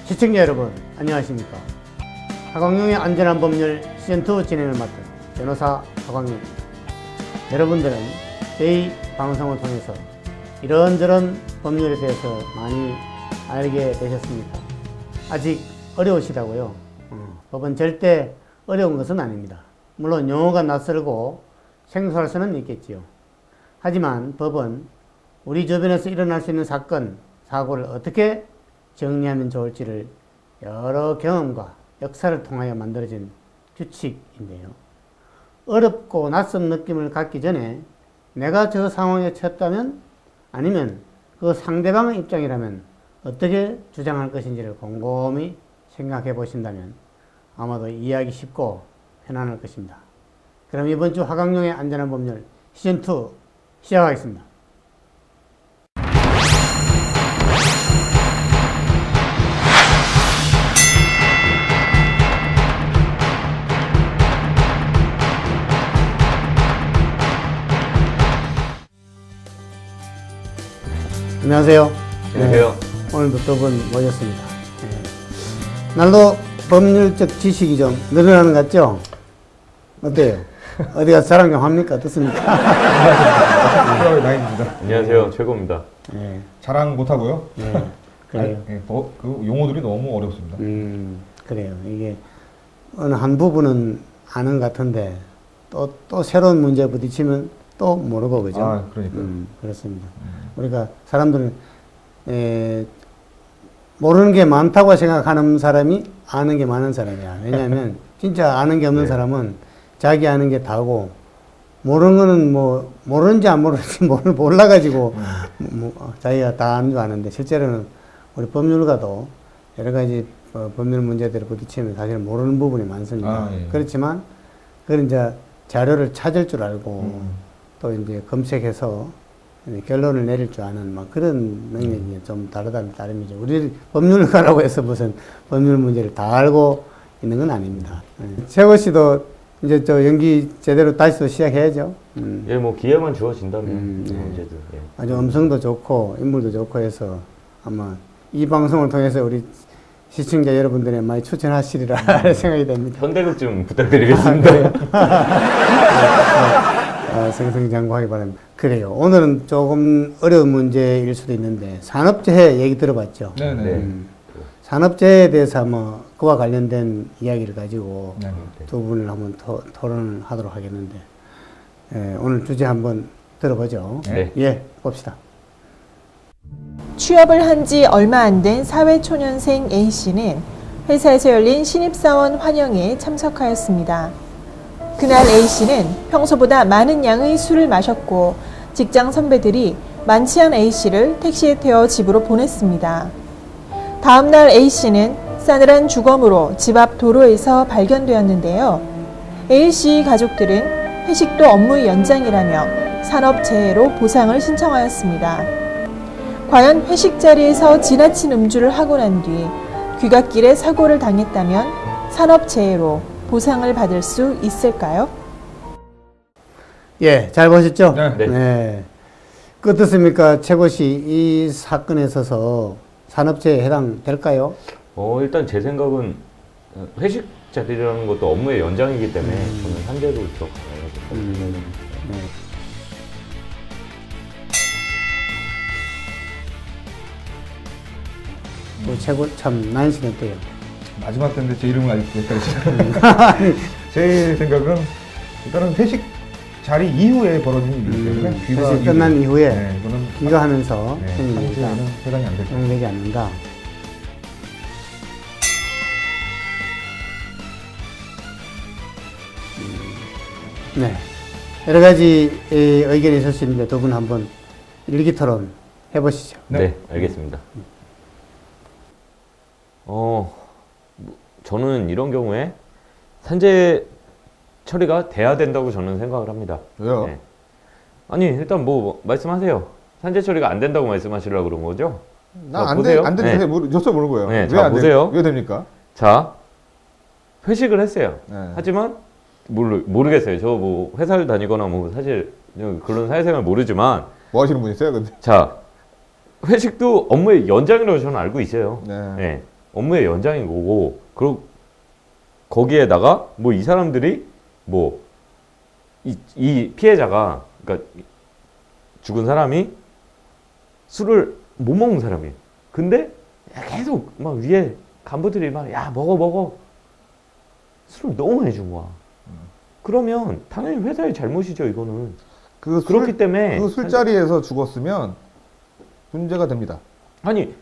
시청자 여러분, 안녕하십니까. 하광용의 안전한 법률 시즌2 진행을 맡은 변호사 하광용입니다. 여러분들은 저희 방송을 통해서 이런저런 법률에 대해서 많이 알게 되셨습니까? 아직 어려우시다고요? 법은 절대 어려운 것은 아닙니다. 물론 용어가 낯설고 생소할 수는 있겠지요. 하지만 법은 우리 주변에서 일어날 수 있는 사건, 사고를 어떻게 정리하면 좋을지를 여러 경험과 역사를 통하여 만들어진 규칙인데요. 어렵고 낯선 느낌을 갖기 전에 내가 저 상황에 처했다면, 아니면 그 상대방의 입장이라면 어떻게 주장할 것인지를 곰곰이 생각해 보신다면 아마도 이해하기 쉽고 편안할 것입니다. 그럼 이번 주 하광용의 안전한 법률 시즌2 시작하겠습니다. 안녕하세요. 안녕하세요. 네, 오늘도 두 분 모셨습니다. 네. 날로 법률적 지식이 좀 늘어나는 것 같죠? 어때요? 어디 가서 자랑 좀 합니까? 어떻습니까? 나입니다. 안녕하세요. 최고입니다. 네. 자랑 못하고요. 네. 그래요. 그 용어들이 너무 어렵습니다. 그래요. 이게 어느 한 부분은 아는 것 같은데 또 새로운 문제에 부딪히면 또 모르고, 그죠? 아, 그러니까. 그렇습니다. 우리가 사람들은 모르는 게 많다고 생각하는 사람이 아는 게 많은 사람이야. 왜냐하면 진짜 아는 게 없는 네. 사람은 자기 아는 게 다고, 모르는 거는 뭐 모르는지 안 모르는지 몰라가지고 자기가 다 아는 줄 아는데, 실제로는 우리 법률가도 여러 가지 법률 문제들을 부딪히면 사실 모르는 부분이 많습니다. 아, 예. 그렇지만 그걸 이제 자료를 찾을 줄 알고 또 이제 검색해서 결론을 내릴 줄 아는 막 그런 능력이 좀 다르다는 따름이죠. 우리 법률가라고 해서 무슨 법률 문제를 다 알고 있는 건 아닙니다. 최고 씨도 이제 저 연기 제대로 다시 또 시작해야죠. 예, 뭐 기회만 주어진다면 네. 언제든. 예. 아주 음성도 좋고 인물도 좋고 해서 아마 이 방송을 통해서 우리 시청자 여러분들이 많이 추천하시리라 생각이 됩니다. 현대극 좀 부탁드리겠습니다. 승승장구하기 바랍니다. 그래요. 오늘은 조금 어려운 문제일 수도 있는데, 산업재해 얘기 들어봤죠? 네네. 네. 산업재해에 대해서 뭐 그와 관련된 이야기를 가지고 네. 두 분을 한번 토론을 하도록 하겠는데, 오늘 주제 한번 들어보죠. 네. 예, 봅시다. 취업을 한 지 얼마 안 된 사회초년생 A씨는 회사에서 열린 신입사원 환영회에 참석하였습니다. 그날 A씨는 평소보다 많은 양의 술을 마셨고, 직장 선배들이 많지 않은 A씨를 택시에 태워 집으로 보냈습니다. 다음날 A씨는 싸늘한 주검으로 집 앞 도로에서 발견되었는데요. A씨 가족들은 회식도 업무의 연장이라며 산업재해로 보상을 신청하였습니다. 과연 회식 자리에서 지나친 음주를 하고 난 뒤 귀갓길에 사고를 당했다면 산업재해로 보상을 받을 수 있을까요? 예, 잘 보셨죠? 네. 네. 그 어떻습니까? 최고 씨, 이 사건에 있어서 산업재해에 해당될까요? 일단 제 생각은 회식 자리라는 것도 업무의 연장이기 때문에 저는 한대로 들어가야 된다고 생각합니다. 네. 최고 참 난신 어때요? 마지막 때인데 제 이름을 아직 헷갈리시죠? 제 생각은 일단은 회식 자리 이후에 벌어진 일이기 때문에 회식 끝난 이후에 네, 이거는 귀가하면서 생긴 일이다. 산재에는 해당이 안 되죠. 해당되지 않는다. 네. 여러 가지 의견이 있을 수 있는데 두 분 한번 일기토론 해보시죠. 네, 알겠습니다. 저는 이런 경우에 산재 처리가 돼야 된다고 저는 생각을 합니다. 왜요? 네. 아니, 일단 뭐 말씀하세요. 산재 처리가 안 된다고 말씀하시려고 그런 거죠? 자, 나안 보세요. 안 되는데 여쭤보는 거예요. 네, 왜 자, 안 보세요. 왜 됩니까? 자, 회식을 했어요. 네. 하지만 모르겠어요. 저 뭐 회사를 다니거나 뭐 사실 그런 사회생활 모르지만 뭐 하시는 분 있어요, 근데? 자, 회식도 업무의 연장이라고 저는 알고 있어요. 네. 네, 업무의 연장인 거고, 그리고 거기에다가 뭐 이 사람들이 뭐 이 피해자가, 그러니까 죽은 사람이 술을 못 먹는 사람이에요. 근데 계속 막 위에 간부들이 막 야 먹어 술을 너무 많이 준 거야. 그러면 당연히 회사의 잘못이죠, 이거는. 그렇기 때문에 그 술자리에서 죽었으면 문제가 됩니다. 아니,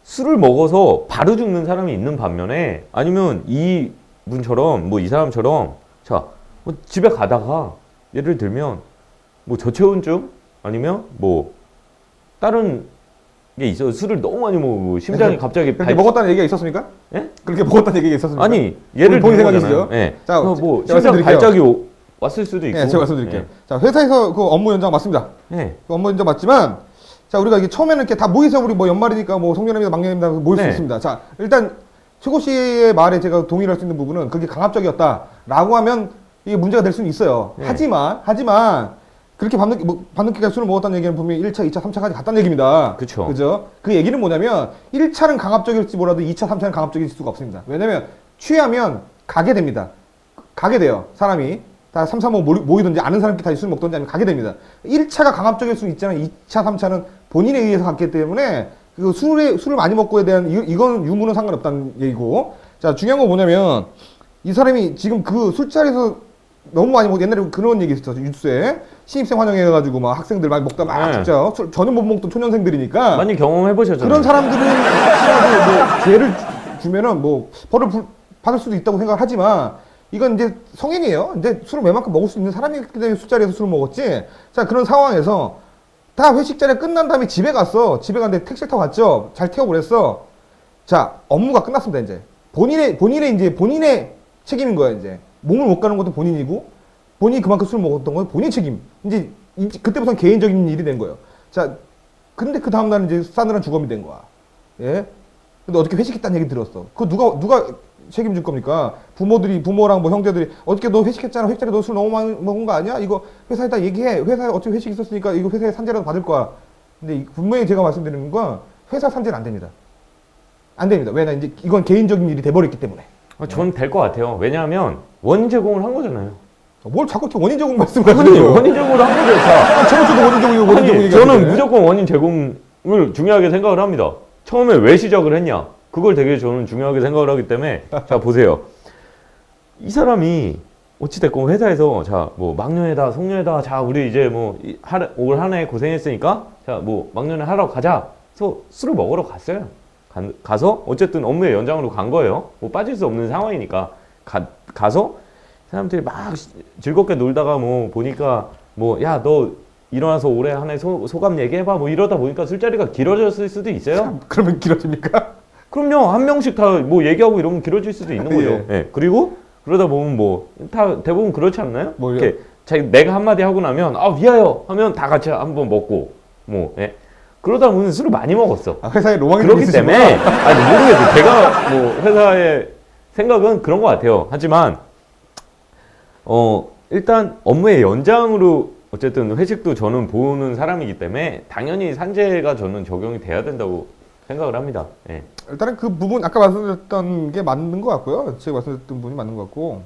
술을 먹어서 바로 죽는 사람이 있는 반면에, 아니면 이 분처럼 뭐 이 사람처럼 자, 뭐 집에 가다가 예를 들면 뭐 저체온증 아니면 뭐 다른 게 있어, 술을 너무 많이 먹고 심장이 갑자기 그렇게 먹었다는 얘기가 있었습니까? 예? 그렇게 먹었다는 얘기가 있었습니까? 아니, 예를 본인 들면 생각이시죠? 예. 자, 뭐 제가 심장 말씀드릴게요. 발작이 왔을 수도 있고. 네, 제가 말씀드릴게요. 자, 회사에서 그 업무 연장 맞습니다. 예. 그 업무 연장 맞지만, 자, 우리가 이게 처음에는 이렇게 다 모이세요. 우리 뭐 연말이니까 뭐 송년회입니다, 막년입니다. 모일 수 네. 있습니다. 자, 일단 최고 씨의 말에 제가 동의할 수 있는 부분은 그게 강압적이었다라고 하면 이게 문제가 될 수는 있어요. 네. 하지만 그렇게 밤늦게까지 술을 먹었다는 얘기는 분명히 1차, 2차, 3차까지 갔다는 얘기입니다. 그쵸. 그죠? 그 얘기는 뭐냐면 1차는 강압적일지 몰라도 2차, 3차는 강압적일 수가 없습니다. 왜냐면 취하면 가게 됩니다. 가게 돼요. 사람이. 다 3, 4, 5 모이든지 아는 사람끼리 다시 술 먹든지 아니면 가게 됩니다. 1차가 강압적일 수는 있지만 2차, 3차는 본인에 의해서 갔기 때문에 그 술을 많이 먹고에 대한 이건 유무는 상관없다는 얘기고. 자, 중요한 건 뭐냐면 이 사람이 지금 그 술자리에서 너무 많이 옛날에 그런 얘기 있었죠. 뉴스에 신입생 환영해가지고 막 학생들 많이 먹다 막 네. 진짜 전혀 못 먹던 초년생들이니까 많이 경험해 보셨잖아요. 그런 사람들은 뭐 죄를 주면은 뭐 벌을 받을 수도 있다고 생각하지만 이건 이제 성인이에요. 이제 술을 웬만큼 먹을 수 있는 사람이기 때문에 술자리에서 술을 먹었지. 자, 그런 상황에서 다 회식 자리가 끝난 다음에 집에 갔어. 집에 갔는데 택시를 타고 갔죠. 잘 태워버렸어. 자, 업무가 끝났습니다. 이제 본인의 책임인 거야. 이제 몸을 못 가는 것도 본인이고 본인이 그만큼 술을 먹었던 건 본인 책임. 이제 그때부터는 개인적인 일이 된 거예요. 자, 근데 그 다음날은 이제 싸늘한 주검이 된 거야. 예? 근데 어떻게 회식했다는 얘기 들었어. 그거 누가 책임질 겁니까? 부모랑 뭐 형제들이 어떻게 너 회식했잖아. 회식 자리에 너 술 너무 많이 먹은 거 아니야? 이거 회사에다 얘기해. 회사에 어차피 회식 있었으니까 이거 회사에 산재라도 받을 거야. 근데 분명히 제가 말씀드리는 건 회사 산재는 안 됩니다. 안 됩니다. 왜냐 이제 이건 개인적인 일이 돼버렸기 때문에. 전 될 것 같아요. 왜냐하면 원인 제공을 한 거잖아요. 뭘 자꾸 이렇게 원인 제공 아니, 말씀하시네요. 원인 제공을 한 거죠. 자, 저번 주도 원인 제공 아니, 얘기하시네. 저는 무조건 원인 제공을 중요하게 생각을 합니다. 처음에 왜 시작을 했냐? 그걸 되게 저는 중요하게 생각을 하기 때문에 자, 보세요. 이 사람이 어찌됐건 회사에서 자, 뭐 막년회다, 송년회다, 자, 우리 이제 뭐 올 한 해 고생했으니까 자, 뭐 막년회 하러 가자. 그래서 술을 먹으러 갔어요. 가서 어쨌든 업무의 연장으로 간 거예요. 뭐 빠질 수 없는 상황이니까 가서 사람들이 막 즐겁게 놀다가 뭐 보니까 뭐 야, 너 일어나서 올해 한 해 소감 얘기해봐 뭐 이러다 보니까 술자리가 길어졌을 수도 있어요. 그러면 길어집니까? 그럼요. 한 명씩 다 뭐 얘기하고 이러면 길어질 수도 있는 거죠. 예. 예. 그리고 그러다 보면 뭐 다 대부분 그렇지 않나요? 뭐요? 이렇게 내가 한마디 하고 나면 아 위하여 하면 다 같이 한번 먹고 뭐 예. 그러다 보면 술을 많이 먹었어. 아, 회사에 로망이 그렇기 있으시구나. 때문에 아니 모르겠어요. 제가 뭐 회사의 생각은 그런 것 같아요. 하지만 일단 업무의 연장으로 어쨌든 회식도 저는 보는 사람이기 때문에 당연히 산재가 저는 적용이 돼야 된다고 생각을 합니다. 예. 일단은 그 부분 아까 말씀드렸던 게 맞는 것 같고요. 제가 말씀드렸던 부분이 맞는 것 같고,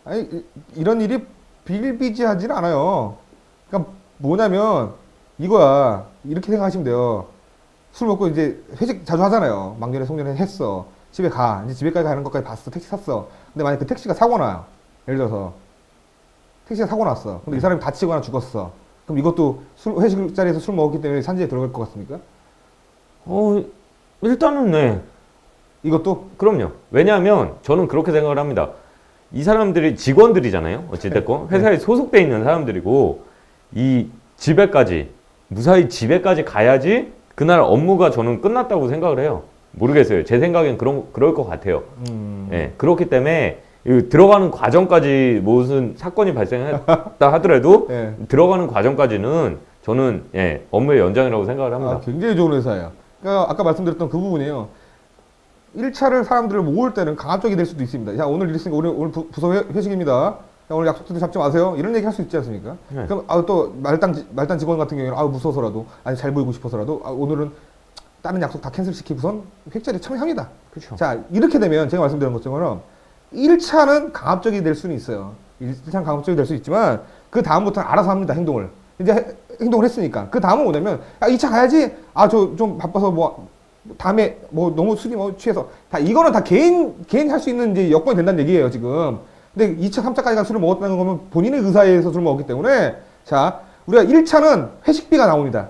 아니 이런 일이 비일비재하지는 않아요. 그러니까 뭐냐면 이거야. 이렇게 생각하시면 돼요. 술 먹고 이제 회식 자주 하잖아요. 막년에 송년회 했어. 집에 가. 이제 집에까지 가는 것까지 봤어. 택시 탔어. 근데 만약 그 택시가 사고 나요. 예를 들어서 택시가 사고 났어. 근데 이 사람이 다치거나 죽었어. 그럼 이것도 회식 자리에서 술 먹었기 때문에 산재에 들어갈 것 같습니까? 일단은 네. 이것도 그럼요. 왜냐하면 저는 그렇게 생각을 합니다. 이 사람들이 직원들이잖아요. 어찌됐건 회사에 소속돼 있는 사람들이고 이 집에까지 무사히 집에까지 가야지 그날 업무가 저는 끝났다고 생각을 해요. 모르겠어요. 제 생각엔 그럴 것 같아요. 예, 그렇기 때문에 이 들어가는 과정까지 무슨 사건이 발생했다 하더라도 예. 들어가는 과정까지는 저는 업무의 연장이라고 생각을 합니다. 아, 굉장히 좋은 회사예요. 그러니까 아까 말씀드렸던 그 부분이에요. 1차를 사람들을 모을 때는 강압적이 될 수도 있습니다. 야, 오늘 일 있으니까 오늘 부서 회식입니다. 야, 오늘 약속도 잡지 마세요. 이런 얘기 할 수 있지 않습니까? 네. 그럼 또 말단 직원 같은 경우에는 무서워서라도 아니 잘 보이고 싶어서라도 오늘은 다른 약속 다 캔슬 시키고선 회식 자리에 참여합니다. 그렇죠. 자, 이렇게 되면 제가 말씀드린 것처럼 1차는 강압적이 될 수는 있어요. 1차는 강압적이 될 수 있지만 그 다음부터는 알아서 합니다. 행동을. 이제 행동을 했으니까. 그 다음은 뭐냐면 2차 가야지. 저 좀 바빠서 다음에 너무 술이 취해서 이거는 다 개인 할 수 있는 이제 여건이 된다는 얘기예요, 지금. 근데 2차, 3차까지 술을 먹었다는 거면 본인의 의사에 의해서 술을 먹었기 때문에 자, 우리가 1차는 회식비가 나옵니다.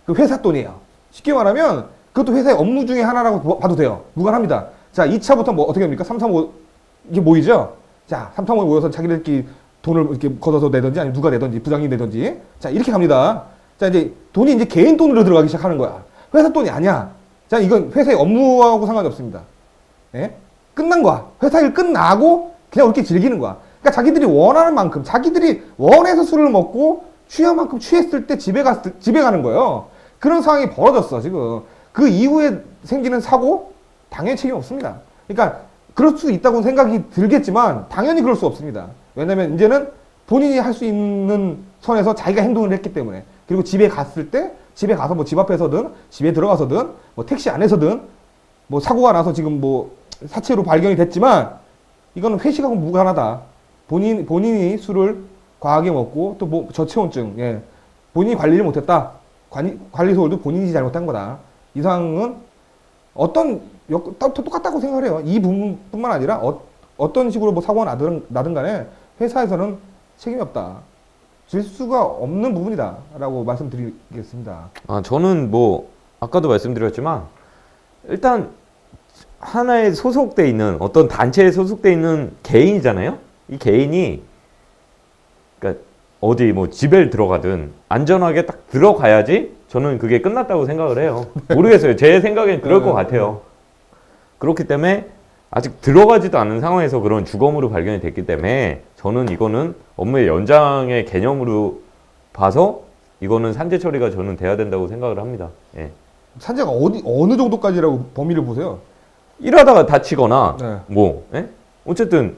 그 회사 돈이에요. 쉽게 말하면 그것도 회사의 업무 중에 하나라고 봐도 돼요. 무관합니다. 자, 2차부터 어떻게 합니까? 3, 3, 5 이게 모이죠? 자, 3, 3, 5 모여서 자기들끼리 돈을 이렇게 걷어서 내든지 아니면 누가 내든지 부장이 내든지 자, 이렇게 갑니다. 자, 이제 돈이 이제 개인 돈으로 들어가기 시작하는 거야. 회사 돈이 아니야. 자, 이건 회사의 업무하고 상관이 없습니다. 예? 끝난 거야. 회사 일 끝나고 그냥 이렇게 즐기는 거야. 그러니까 자기들이 원하는 만큼, 자기들이 원해서 술을 먹고 취할 만큼 취했을 때 집에 가는 거예요. 그런 상황이 벌어졌어, 지금. 그 이후에 생기는 사고, 당연히 책임 없습니다. 그러니까 그럴 수 있다고 생각이 들겠지만, 당연히 그럴 수 없습니다. 왜냐면 이제는 본인이 할 수 있는 선에서 자기가 행동을 했기 때문에. 그리고 집에 갔을 때, 집에 가서 집 앞에서든, 집에 들어가서든, 택시 안에서든, 사고가 나서 지금 사체로 발견이 됐지만, 이거는 회식하고 무관하다. 본인이 술을 과하게 먹고 또 저체온증, 본인이 관리를 못했다. 관리 소홀도 본인이 잘못한 거다. 이 상황은 똑같다고 생각을 해요. 이 부분뿐만 아니라 어떤 식으로 사고가 나든 간에 회사에서는 책임이 없다. 질 수가 없는 부분이다. 라고 말씀드리겠습니다. 저는 아까도 말씀드렸지만 일단 하나에 소속돼 있는 어떤 단체에 소속돼 있는 개인이잖아요. 이 개인이 그러니까 어디 집에 들어가든 안전하게 딱 들어가야지 저는 그게 끝났다고 생각을 해요. 모르겠어요. 제 생각엔 그럴 것 같아요. 그렇기 때문에 아직 들어가지도 않은 상황에서 그런 주검으로 발견이 됐기 때문에 저는 이거는 업무의 연장의 개념으로 봐서 이거는 산재 처리가 저는 돼야 된다고 생각을 합니다. 예. 산재가 어느 정도까지라고 범위를 보세요? 일하다가 다치거나 네. 예? 어쨌든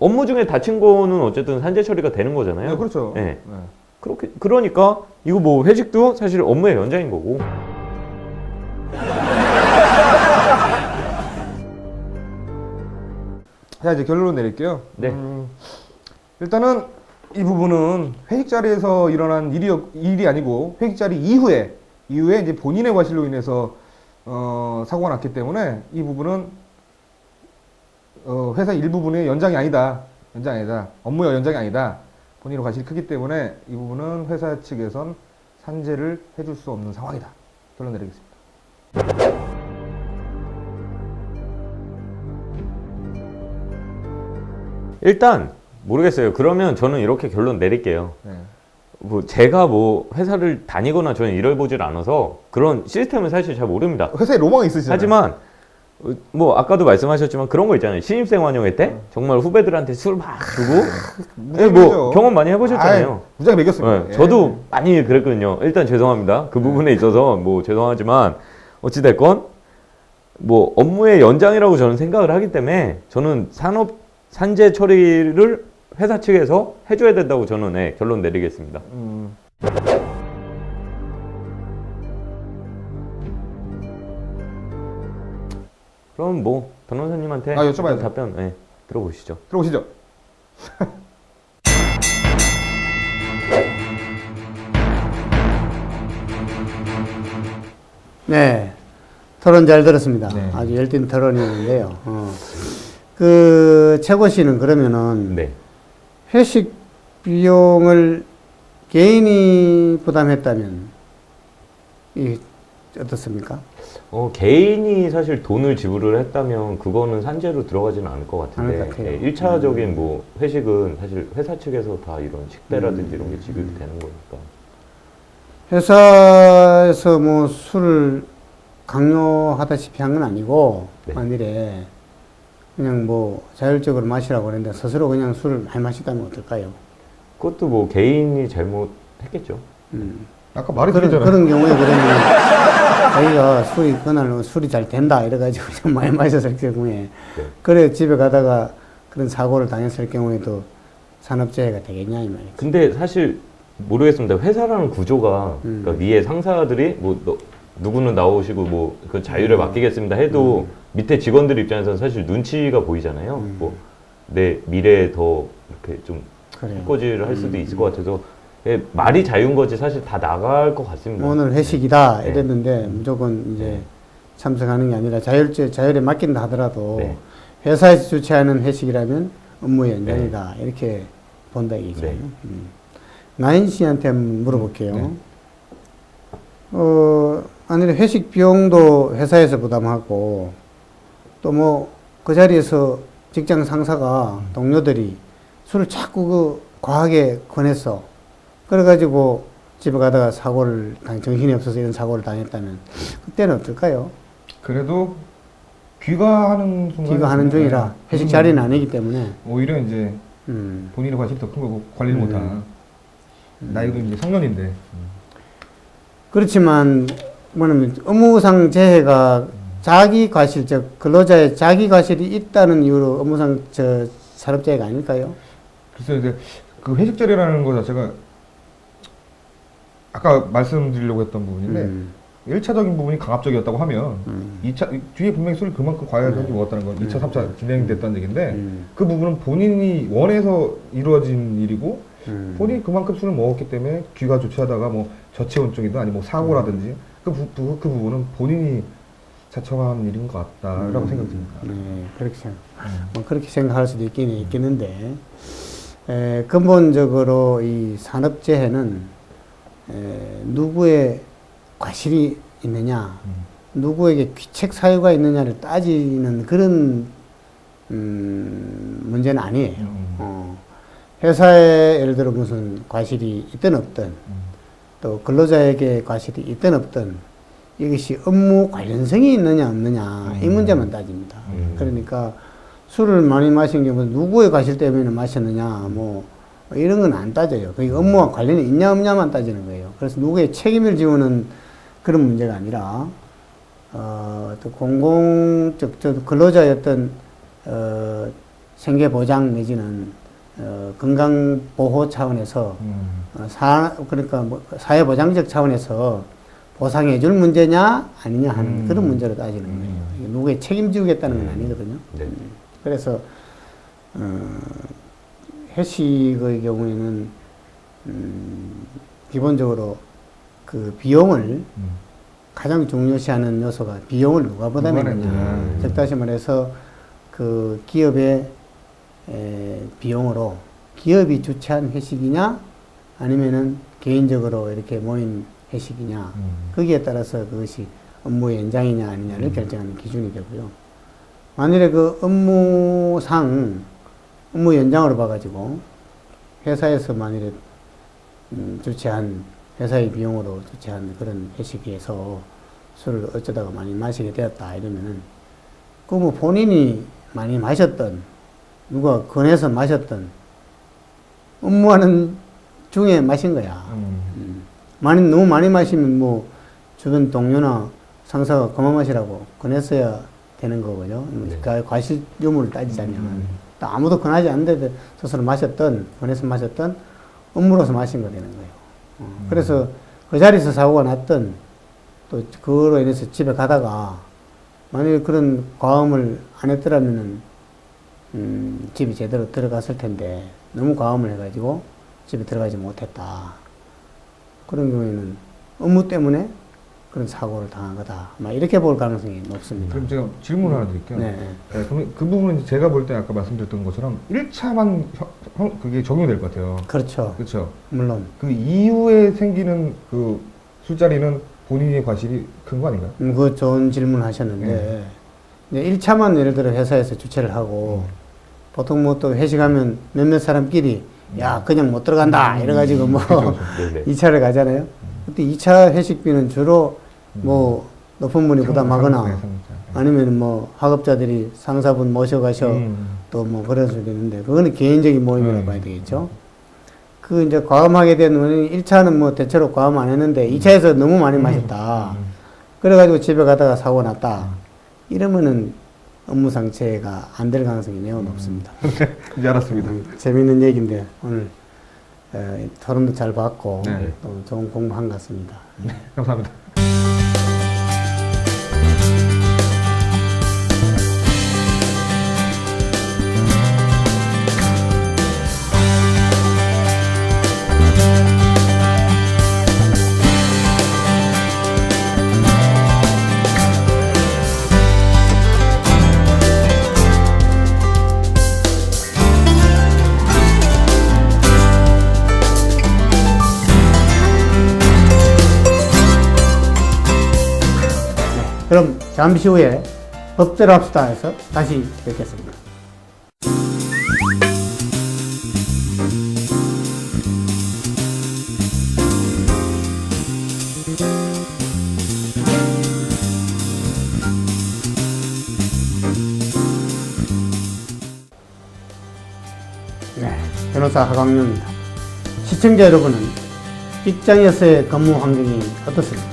업무 중에 다친 거는 어쨌든 산재 처리가 되는 거잖아요. 네, 그렇죠. 예. 네. 그러니까 이거 회식도 사실 업무의 연장인 거고. 자, 이제 결론을 내릴게요. 네. 일단은 이 부분은 회식 자리에서 일어난 일이 아니고 회식 자리 이후에 이제 본인의 과실로 인해서 사고가 났기 때문에 이 부분은 회사 일부분의 연장이 아니다. 업무의 연장이 아니다. 본인의 과실이 크기 때문에 이 부분은 회사 측에선 산재를 해줄 수 없는 상황이다. 결론 내리겠습니다. 일단 모르겠어요. 그러면 저는 이렇게 결론 내릴게요. 네. 제가 회사를 다니거나 저는 일해보질 않아서 그런 시스템을 사실 잘 모릅니다. 회사에 로망이 있으시잖아요. 하지만 아까도 말씀하셨지만 그런 거 있잖아요. 신입생 환영회 때 정말 후배들한테 술 막 주고 경험 많이 해보셨잖아요. 무지하게 매겼습니다. 네, 저도 많이 그랬거든요. 일단 죄송합니다. 그 부분에 있어서 죄송하지만 어찌됐건 업무의 연장이라고 저는 생각을 하기 때문에 저는 산재 처리를 회사 측에서 해줘야 된다고 저는 결론 내리겠습니다. 그럼 변호사님한테 여쭤봐야 돼요. 답변 들어보시죠. 들어오시죠. 네, 토론 잘 들었습니다. 네. 아주 열띤 토론이었는데요. 최고 씨는 그러면은 네. 회식 비용을 개인이 부담했다면 어떻습니까? 개인이 사실 돈을 지불을 했다면 그거는 산재로 들어가지는 않을 것 같은데 같아요. 1차적인 회식은 사실 회사 측에서 다 이런 식대라든지 이런 게 지급이 되는 거니까. 회사에서 뭐 술을 강요하다시피 한 건 아니고, 네. 만일에 그냥 뭐 자율적으로 마시라고 그랬는데 스스로 그냥 술을 많이 마시다면 어떨까요? 그것도 뭐 개인이 잘못했겠죠. 아까 말이 그런, 틀리잖아요. 그런 경우에 그러면 자기가 술이 그날 술이 잘 된다 이래가지고 좀 많이 마셨을 경우에 네. 그래 집에 가다가 그런 사고를 당했을 경우에도 산업재해가 되겠냐 이 말이죠. 근데 사실 모르겠습니다. 회사라는 구조가 그러니까 위에 상사들이 뭐 누구는 나오시고 뭐 그 자유를 맡기겠습니다 해도 밑에 직원들 입장에서는 사실 눈치가 보이잖아요. 뭐 내 미래에 더 이렇게 좀 그래요. 꼬지를 할 수도 있을 것 같아서 예, 말이 자유인 거지 사실 다 나갈 것 같습니다. 오늘 회식이다 네. 이랬는데 무조건 이제 네. 참석하는 게 아니라 자율에 맡긴다 하더라도 네. 회사에서 주최하는 회식이라면 업무의 연장이다 이렇게 본다 이거죠. 네. 나인 씨한테 한번 물어볼게요. 네. 만약에 회식 비용도 회사에서 부담하고 또 뭐 그 자리에서 직장 상사가 동료들이 술을 자꾸 그 과하게 권했어. 그래가지고 집에 가다가 정신이 없어서 이런 사고를 당했다면 그때는 어떨까요? 그래도 귀가하는 순간 귀가하는 중이라 회식 자리는 아니기 때문에 오히려 이제 본인의 과실이 더 큰 거고 관리를 못한 나이도 이제 성년인데 그렇지만 뭐냐면 업무상 재해가 자기 과실 즉 근로자의 자기 과실이 있다는 이유로 업무상 산업재해가 아닐까요? 그래서 이제 그 회식 자리라는 거 자체가 아까 말씀드리려고 했던 부분인데 1차적인 부분이 강압적이었다고 하면 2차 뒤에 분명히 술을 그만큼 과하게 먹었다는 건 2차, 3차 진행됐다는 얘기인데 그 부분은 본인이 원해서 이루어진 일이고 본인이 그만큼 술을 먹었기 때문에 귀가 조치하다가 뭐 저체온증이든 아니면 뭐 사고라든지 그 부분은 본인이 자청한 일인 것 같다라고 생각이 듭니다. 네, 그렇게 생각할 수도 있겠는데 근본적으로 이 산업재해는 누구의 과실이 있느냐, 누구에게 귀책 사유가 있느냐를 따지는 그런 문제는 아니에요. 회사에 예를 들어 무슨 과실이 있든 없든 또 근로자에게 과실이 있든 없든 이것이 업무 관련성이 있느냐 없느냐 이 문제만 따집니다. 그러니까 술을 많이 마신 경우 누구의 과실 때문에 마셨느냐 뭐 이런 건 안 따져요. 그게 업무와 관련이 있냐 없냐만 따지는 거예요. 그래서 누구의 책임을 지우는 그런 문제가 아니라 또 공공적 근로자의 어떤 생계 보장 내지는 건강 보호 차원에서 그러니까 뭐 사회 보장적 차원에서 보상해 줄 문제냐 아니냐 하는 그런 문제로 따지는 거예요. 이게 누구의 책임지우겠다는 건 아니거든요. 네. 그래서 회식의 경우에는 기본적으로 그 비용을 가장 중요시하는 요소가 비용을 누가 부담했느냐. 즉 다시 말해서 그 기업의 비용으로 기업이 주최한 회식이냐 아니면은 개인적으로 이렇게 모인 회식이냐 거기에 따라서 그것이 업무의 연장이냐 아니냐를 결정하는 기준이 되고요. 만일에 그 업무상 업무 연장으로 봐가지고 회사에서 만일에 주최한 회사의 비용으로 주최한 그런 회식에서 술을 어쩌다가 많이 마시게 되었다 이러면은 그 뭐 본인이 많이 마셨던 누가 권해서 마셨던 업무하는 중에 마신 거야. 너무 많이 마시면 뭐 주변 동료나 상사가 그만 마시라고 권했어야 되는 거고요. 그 과실 유무를 따지자면 또 아무도 권하지 않는데 스스로 마셨던 권해서 마셨던 업무로서 마신 거 되는 거예요. 그래서 그 자리에서 사고가 났던 또 그로 인해서 집에 가다가 만약에 그런 과음을 안 했더라면은 집에 제대로 들어갔을 텐데 너무 과음을 해가지고 집에 들어가지 못했다. 그런 경우에는 업무 때문에 그런 사고를 당한 거다. 막 이렇게 볼 가능성이 높습니다. 그럼 제가 질문 하나 드릴게요. 네. 네, 그러면 그 부분은 제가 볼 때 아까 말씀드렸던 것처럼 1차만 그게 적용될 것 같아요. 그렇죠. 그렇죠. 물론. 그 이후에 생기는 그 술자리는 본인의 과실이 큰 거 아닌가요? 그 좋은 질문 하셨는데, 이제 1차만 예를 들어 회사에서 주최를 하고, 보통 뭐 또 회식하면 몇몇 사람끼리, 야, 그냥 못 들어간다! 이래가지고 뭐, 네네. 2차를 가잖아요. 그때 2차 회식비는 주로 뭐 높은 분이 부담하거나 아니면 뭐 학업자들이 상사분 모셔가셔 또 뭐 그런 수도 있는데 그거는 개인적인 모임이라고 봐야 되겠죠. 그 이제 과음하게 되면 1차는 뭐 대체로 과음 안 했는데 2차에서 너무 많이 마셨다. 그래가지고 집에 가다가 사고 났다. 이러면은 업무 상체가 안 될 가능성이 매우 높습니다. 이제 알았습니다. 재밌는 얘기인데 오늘 토론도 잘 받고 네. 또 좋은 공부한 것 같습니다. 감사합니다. 그럼 잠시 후에 법대로 합시다 해서 다시 뵙겠습니다. 네, 변호사 하광룡입니다. 시청자 여러분은 직장에서의 근무 환경이 어떻습니까?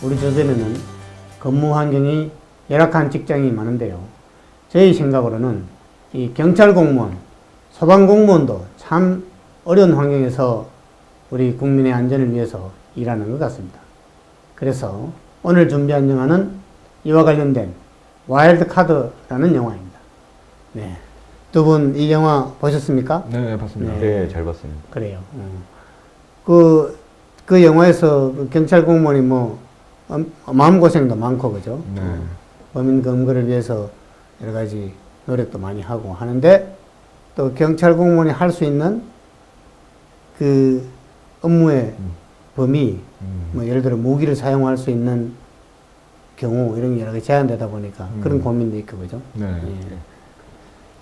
우리 주변에는 근무 환경이 열악한 직장이 많은데요. 저희 생각으로는 이 경찰 공무원, 소방 공무원도 참 어려운 환경에서 우리 국민의 안전을 위해서 일하는 것 같습니다. 그래서 오늘 준비한 영화는 이와 관련된 와일드 카드라는 영화입니다. 네. 두 분 이 영화 보셨습니까? 네, 봤습니다. 네, 잘 봤습니다. 그래요. 그 영화에서 그 경찰 공무원이 뭐 마음고생도 많고 그죠? 네. 범인 검거를 위해서 여러 가지 노력도 많이 하고 하는데 또 경찰 공무원이 할 수 있는 그 업무의 범위 뭐 예를 들어 무기를 사용할 수 있는 경우 이런 게 여러 가지 제한되다 보니까 그런 고민도 있고 그죠? 네. 예.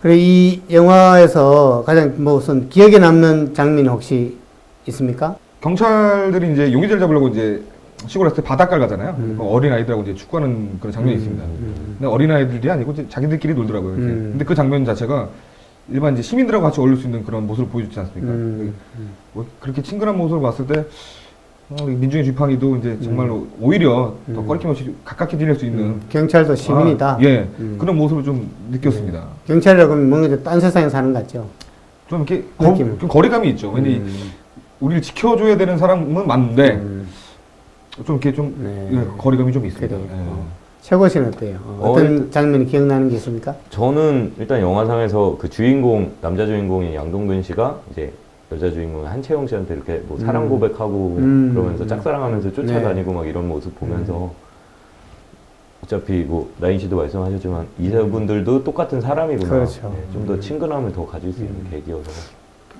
그래 이 영화에서 가장 무슨 기억에 남는 장면 혹시 있습니까? 경찰들이 이제 용의자를 잡으려고 이제 시골에서 바닷가를 가잖아요. 어린 아이들하고 이제 축구하는 그런 장면이 있습니다. 근데 어린 아이들이 아니고 이제 자기들끼리 놀더라고요. 이렇게. 근데 그 장면 자체가 일반 이제 시민들하고 같이 어울릴 수 있는 그런 모습을 보여주지 않습니까? 뭐 그렇게 친근한 모습을 봤을 때 민중의 지팡이도 이제 정말로 오히려 더 꺼리낌없이 가깝게 지낼 수 있는 경찰도 시민이다. 예, 그런 모습을 좀 느꼈습니다. 경찰이라고 하면 뭔가 딴 세상에 사는 것 같죠? 좀 이렇게 느낌은. 좀 거리감이 있죠. 왜냐 우리를 지켜줘야 되는 사람은 맞는데 좀 이렇게 좀 네. 예, 거리감이 좀 있습니다. 그래요. 예. 최고 씨는 어때요? 어떤 장면이 기억나는 게 있습니까? 저는 일단 영화상에서 그 주인공, 남자 주인공인 양동근 씨가 이제 여자 주인공 한채영 씨한테 이렇게 뭐 사랑 고백하고 그러면서 짝사랑하면서 쫓아다니고 막 이런 모습 보면서 어차피 뭐 나인 씨도 말씀하셨지만 이사분들도 똑같은 사람이구나. 그렇죠. 좀 더 친근함을 더 가질 수 있는 계기여서.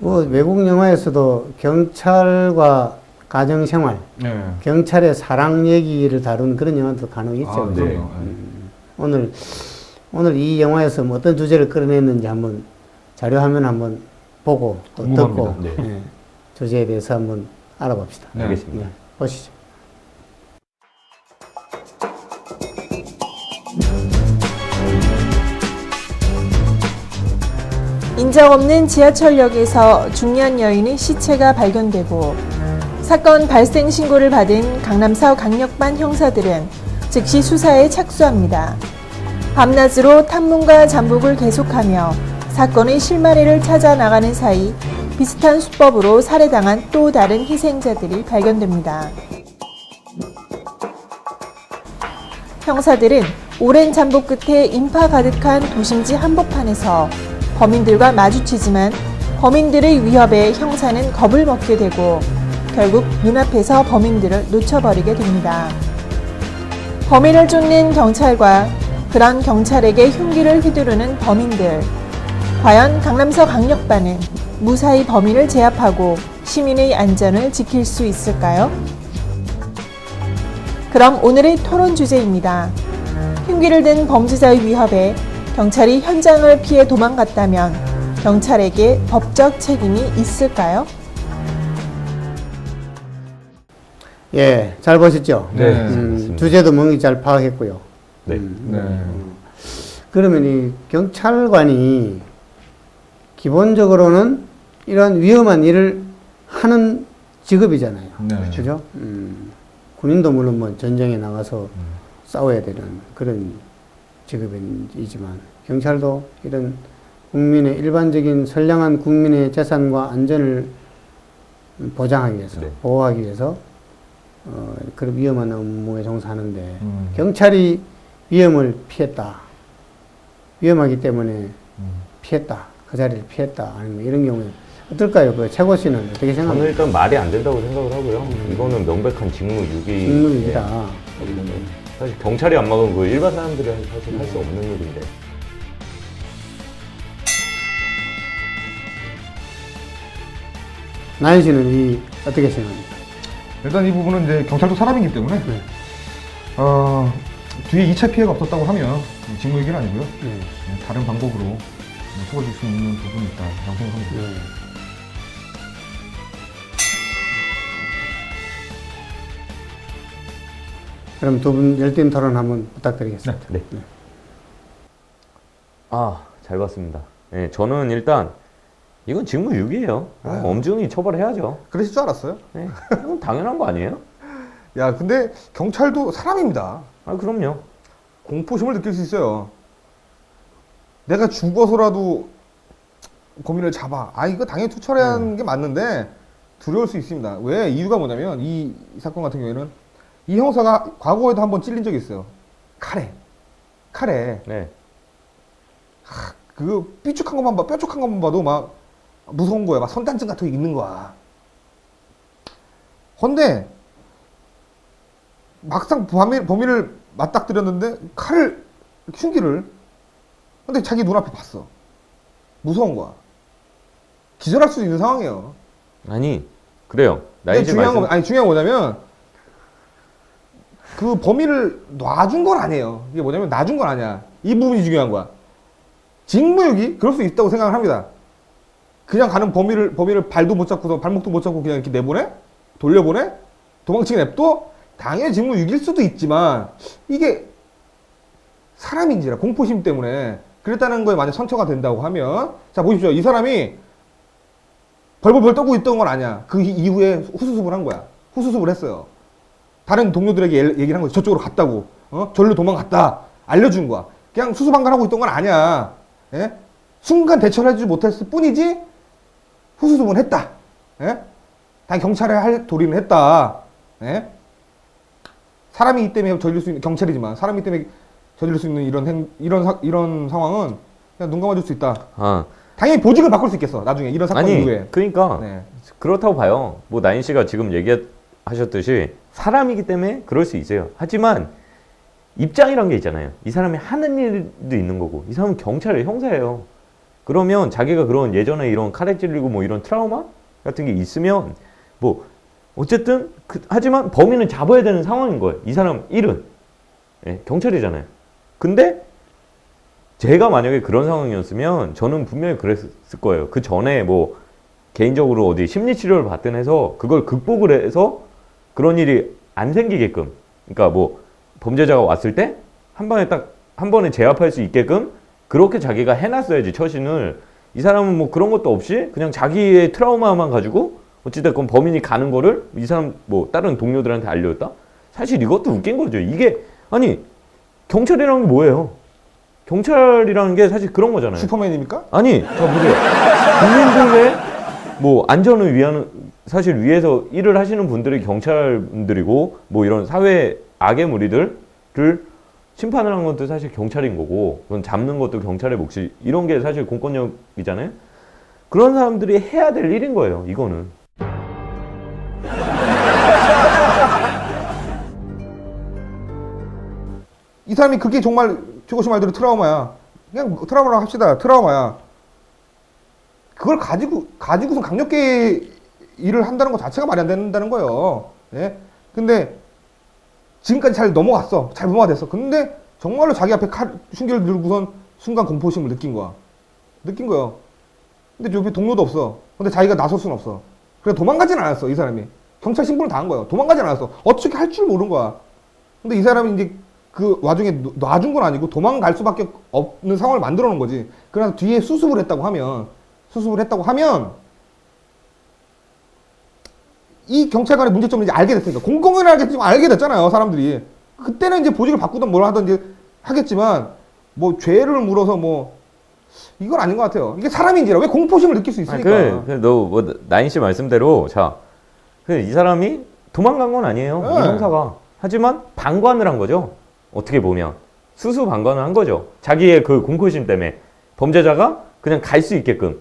뭐 외국 영화에서도 경찰과 가정생활, 네. 경찰의 사랑 얘기를 다룬 그런 영화도 간혹 있죠. 아, 그죠? 그럼요. 오늘 이 영화에서 뭐 어떤 주제를 끌어냈는지 한번 자료화면 한번 보고 또 듣고 궁금합니다. 네. 예, 주제에 대해서 한번 알아봅시다. 네. 알겠습니다. 예, 보시죠. 인적 없는 지하철역에서 중년 여인의 시체가 발견되고 사건 발생 신고를 받은 강남서 강력반 형사들은 즉시 수사에 착수합니다. 밤낮으로 탐문과 잠복을 계속하며 사건의 실마리를 찾아 나가는 사이 비슷한 수법으로 살해당한 또 다른 희생자들이 발견됩니다. 형사들은 오랜 잠복 끝에 인파 가득한 도심지 한복판에서 범인들과 마주치지만 범인들의 위협에 형사는 겁을 먹게 되고 결국 눈앞에서 범인들을 놓쳐버리게 됩니다. 범인을 쫓는 경찰과 그런 경찰에게 흉기를 휘두르는 범인들. 과연 강남서 강력반은 무사히 범인을 제압하고 시민의 안전을 지킬 수 있을까요? 그럼 오늘의 토론 주제입니다. 흉기를 든 범죄자의 위협에 경찰이 현장을 피해 도망갔다면 경찰에게 법적 책임이 있을까요? 예, 잘 보셨죠? 네. 주제도 뭔지 잘 파악했고요. 네. 네. 그러면 이 경찰관이 기본적으로는 이런 위험한 일을 하는 직업이잖아요. 네. 그죠? 군인도 물론 뭐 전쟁에 나가서 싸워야 되는 그런 직업이지만 경찰도 이런 국민의 일반적인 선량한 국민의 재산과 안전을 보장하기 위해서, 네. 보호하기 위해서 그런 위험한 업무에 종사하는데 경찰이 위험을 피했다. 위험하기 때문에 피했다. 그 자리를 피했다. 아니면 이런 경우에 어떨까요? 그 최고씨는 어떻게 저는 생각합니까? 일단 말이 안 된다고 생각을 하고요. 이거는 명백한 직무유기. 직무유기다. 사실 경찰이 안 막으면 그 일반 사람들이 사실 할 수 없는 일인데. 나연 씨는 이 어떻게 생각합니까? 일단 이 부분은 이제 경찰도 사람이기 때문에 네. 뒤에 2차 피해가 없었다고 하면 직무유기는 아니고요. 네. 다른 방법으로 속아줄 수 있는 부분이 있다라고 생각합니다. 네. 그럼 두 분 열띤 토론 한번 부탁드리겠습니다. 네. 아, 잘 봤습니다. 네, 저는 일단 이건 직무유기예요. 엄중히 처벌해야죠. 그러실 줄 알았어요? 네, 이건 당연한 거 아니에요? 야, 근데 경찰도 사람입니다. 아, 그럼요. 공포심을 느낄 수 있어요. 내가 죽어서라도 범인을 잡아. 아, 이거 당연히 투철해야 하는 게 맞는데 두려울 수 있습니다. 왜? 이유가 뭐냐면 이 사건 같은 경우에는 이 형사가 과거에도 한번 찔린 적이 있어요. 칼에. 네. 그 삐죽한 것만 봐, 뾰족한 것만 봐도 막 무서운 거야. 막 선단증 같은 게 있는 거야. 근데 막상 범인을 맞닥뜨렸는데 흉기를 근데 자기 눈앞에 봤어. 무서운 거야. 기절할 수 있는 상황이에요. 아니, 그래요. 나이 근데 씨 중요한 말씀. 건 중요한 건 뭐냐면 그 범인을 놔준 건 아니에요. 이게 뭐냐면 놔준 건 아니야. 이 부분이 중요한 거야. 직무유기 그럴 수 있다고 생각을 합니다. 그냥 가는 범인을 발도 못 잡고서 발목도 못 잡고 그냥 이렇게 내보내? 돌려보내? 도망치게 냅둬? 당연히 직무유기일 수도 있지만 이게 사람인지라 공포심 때문에 그랬다는 거에 만약 선처가 된다고 하면 자 보십시오. 이 사람이 벌벌벌 떨고 있던 건 아니야. 그 이후에 후수습을 한 거야. 후수습을 했어요. 다른 동료들에게 얘기를 한 거지. 저쪽으로 갔다고. 절로 도망갔다. 알려준 거야. 그냥 수수방관하고 있던 건 아니야. 예? 순간 대처를 해주지 못했을 뿐이지 후수습은 했다. 예? 다 경찰에 할 도리는 했다. 예? 사람이기 때문에 저질 수 있는 경찰이지만 사람이기 때문에 저질 수 있는 이런 상황은 그냥 눈 감아줄 수 있다. 아, 당연히 보직을 바꿀 수 있겠어. 나중에 이런 사건 아니, 이후에. 그러니까 네. 그렇다고 봐요. 뭐 나인 씨가 지금 얘기하셨듯이 사람이기 때문에 그럴 수 있어요. 하지만 입장이란 게 있잖아요. 이 사람이 하는 일도 있는 거고, 이 사람은 경찰의 형사예요. 그러면 자기가 그런 예전에 이런 칼에 찔리고 뭐 이런 트라우마 같은 게 있으면 뭐 어쨌든 하지만 범인은 잡아야 되는 상황인 거예요. 이 사람 일은 경찰이잖아요. 근데 제가 만약에 그런 상황이었으면 저는 분명히 그랬을 거예요. 그 전에 뭐 개인적으로 어디 심리 치료를 받든 해서 그걸 극복을 해서 그런 일이 안 생기게끔, 그러니까 뭐 범죄자가 왔을 때 한 방에 딱 한 번에 제압할 수 있게끔 그렇게 자기가 해놨어야지. 처신을. 이 사람은 뭐 그런 것도 없이 그냥 자기의 트라우마만 가지고 어찌됐건 범인이 가는 거를 이 사람 뭐 다른 동료들한테 알려줬다? 사실 이것도 웃긴 거죠. 이게 아니 경찰이라는 게 뭐예요? 경찰이라는 게 사실 그런 거잖아요. 슈퍼맨입니까? 아니, 저 보세요. 국민들의 뭐 안전을 위한 사실 위해서 일을 하시는 분들이 경찰분들이고 뭐 이런 사회 악의 무리들을 심판을 하는 것도 사실 경찰인 거고, 그건 잡는 것도 경찰의 몫이, 이런 게 사실 공권력이잖아요. 그런 사람들이 해야 될 일인 거예요. 이거는. 이 사람이 그게 정말 최고씨 말대로 트라우마야. 그냥 트라우마라고 합시다. 트라우마야. 그걸 가지고선 강력계 일을 한다는 것 자체가 말이 안 된다는 거예요. 예? 근데 지금까지 잘 넘어갔어. 잘 무마됐어. 근데 정말로 자기 앞에 흉기를 들고선 순간 공포심을 느낀 거야. 느낀 거예요. 근데 옆에 동료도 없어. 근데 자기가 나설 수는 없어. 그래 도망가진 않았어. 이 사람이. 경찰 신분을 당한 거예요. 도망가지 않았어. 어떻게 할 줄 모르는 거야. 근데 이 사람이 이제 그 와중에 놔준 건 아니고 도망갈 수밖에 없는 상황을 만들어 놓은 거지. 그래서 뒤에 수습을 했다고 하면 이 경찰관의 문제점을 이제 알게 됐으니까 공공연히 알게 됐잖아요, 사람들이. 그때는 이제 보직을 바꾸든 뭘 하든 이제 하겠지만 뭐 죄를 물어서 뭐 이건 아닌 것 같아요. 이게 사람인지라 왜 공포심을 느낄 수 있으니까. 너뭐 나인 씨 말씀대로 이 사람이 도망간 건 아니에요. 네. 이 형사가. 하지만 방관을 한 거죠. 어떻게 보면 수수 방관을 한 거죠. 자기의 그 공포심 때문에 범죄자가 그냥 갈 수 있게끔.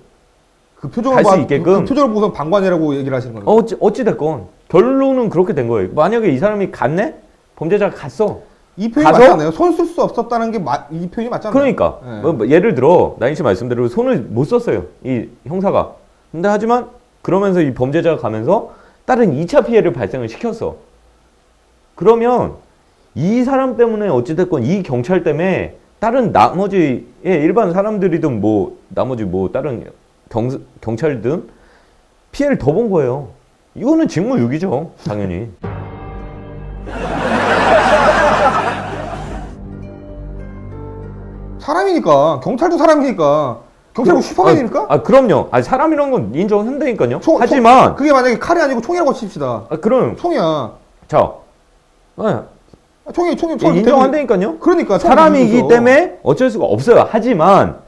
그 표정을 갈수 있게끔. 그 표정을 보고서 방관이라고 얘기를 하시는 거예요. 어찌 됐건 결론은 그렇게 된 거예요. 만약에 이 사람이 갔네? 범죄자가 갔어. 이 표현이 가서? 맞잖아요. 손 쓸 수 없었다는 게 이 표현이 맞잖아요. 그러니까 네. 뭐 예를 들어 나인 씨 말씀대로 손을 못 썼어요. 이 형사가. 근데 하지만 그러면서 이 범죄자가 가면서 다른 2차 피해를 발생을 시켰어. 그러면 이 사람 때문에 어찌됐건 이 경찰 때문에 다른 나머지 일반 사람들이든 뭐 나머지 뭐 다른 경찰든 피해를 더 본 거예요. 이거는 직무유기죠, 당연히. 사람이니까 경찰도 사람이니까 경찰도 슈퍼맨이니까. 그럼요. 사람이란 건 인정한다니까요. 하지만 그게 만약에 칼이 아니고 총이라고 칩시다. 그럼 총이야. 총이 인정한다니까요. 그러니까 사람이기 때문에 어쩔 수가 없어요. 하지만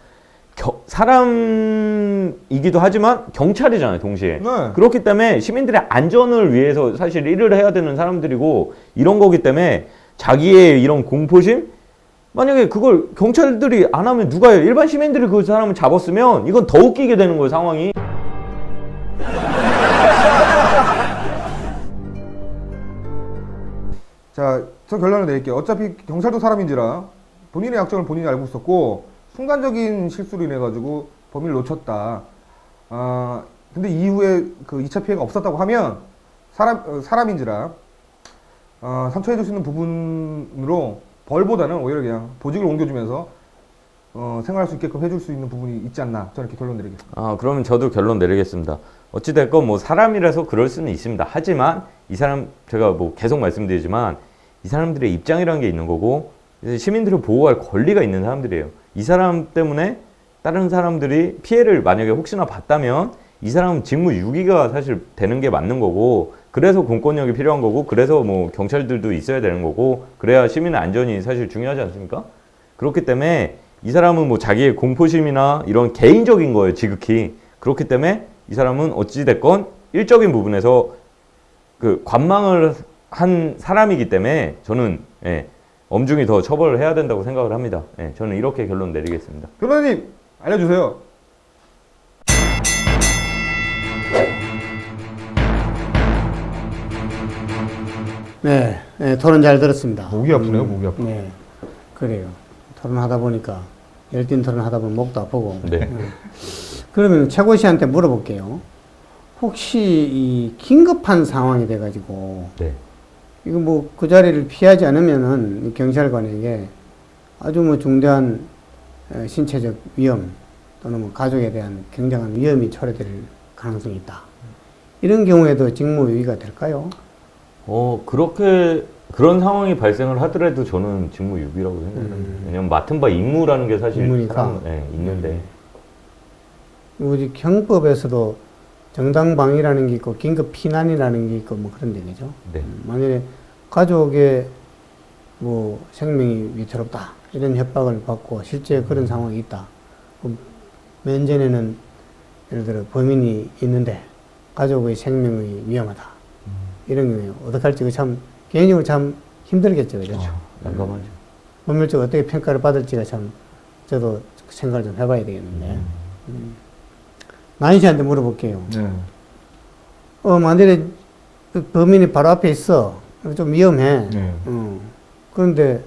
사람이기도 하지만 경찰이잖아요, 동시에. 네. 그렇기 때문에 시민들의 안전을 위해서 사실 일을 해야 되는 사람들이고 이런 거기 때문에 자기의 이런 공포심? 만약에 그걸 경찰들이 안 하면 누가 해요? 일반 시민들이 그 사람을 잡았으면 이건 더 웃기게 되는 거예요, 상황이. 자, 저 결론을 내릴게요. 어차피 경찰도 사람인지라 본인의 약점을 본인이 알고 있었고 순간적인 실수로 인해 가지고 범인을 놓쳤다. 근데 이후에 그 2차 피해가 없었다고 하면 사람인지라 상처해줄 수 있는 부분으로 벌보다는 오히려 그냥 보직을 옮겨주면서 생활할 수 있게끔 해줄 수 있는 부분이 있지 않나. 저는 이렇게 결론 내리겠습니다. 그러면 저도 결론 내리겠습니다. 어찌됐건 뭐 사람이라서 그럴 수는 있습니다. 하지만 이 사람, 제가 뭐 계속 말씀드리지만 이 사람들의 입장이라는 게 있는 거고 시민들을 보호할 권리가 있는 사람들이에요. 이 사람 때문에 다른 사람들이 피해를 만약에 혹시나 봤다면 이 사람은 직무유기가 사실 되는 게 맞는 거고, 그래서 공권력이 필요한 거고, 그래서 뭐 경찰들도 있어야 되는 거고, 그래야 시민의 안전이 사실 중요하지 않습니까? 그렇기 때문에 이 사람은 뭐 자기의 공포심이나 이런 개인적인 거예요, 지극히. 그렇기 때문에 이 사람은 어찌됐건 일적인 부분에서 그 관망을 한 사람이기 때문에 저는 엄중히 더 처벌을 해야 된다고 생각을 합니다. 저는 이렇게 결론 내리겠습니다. 변호사님 알려주세요. 네, 토론 잘 들었습니다. 목이 아프네요, 목이 아프. 네, 그래요. 토론하다 보니까 열띤 토론하다 보면 목도 아프고. 네. 그러면 최고 씨한테 물어볼게요. 혹시 이 긴급한 상황이 돼가지고 네. 이거 뭐 그 자리를 피하지 않으면은 경찰관에게 아주 뭐 중대한 신체적 위험 또는 뭐 가족에 대한 굉장한 위험이 초래될 가능성이 있다. 이런 경우에도 직무유기가 될까요? 그런 상황이 발생을 하더라도 저는 직무유기라고 생각합니다. 왜냐면 맡은 바 임무라는 게 사실 임무니까. 있는데. 우리 형법에서도 정당방위라는 게 있고 긴급 피난이라는 게 있고 뭐 그런 데 그죠? 네. 만약에 가족의 뭐 생명이 위태롭다 이런 협박을 받고 실제 그런 상황이 있다. 그럼 면전에는 예를 들어 범인이 있는데 가족의 생명이 위험하다. 이런 경우에 어떻게 할지 그 참 개인적으로 참 힘들겠죠, 그렇죠? 난감하죠. 법률적으로 어떻게 평가를 받을지가 참 저도 생각을 좀 해봐야 되겠는데. 나인 씨한테 물어볼게요. 네. 만약에 그 범인이 바로 앞에 있어. 좀 위험해. 네. 그런데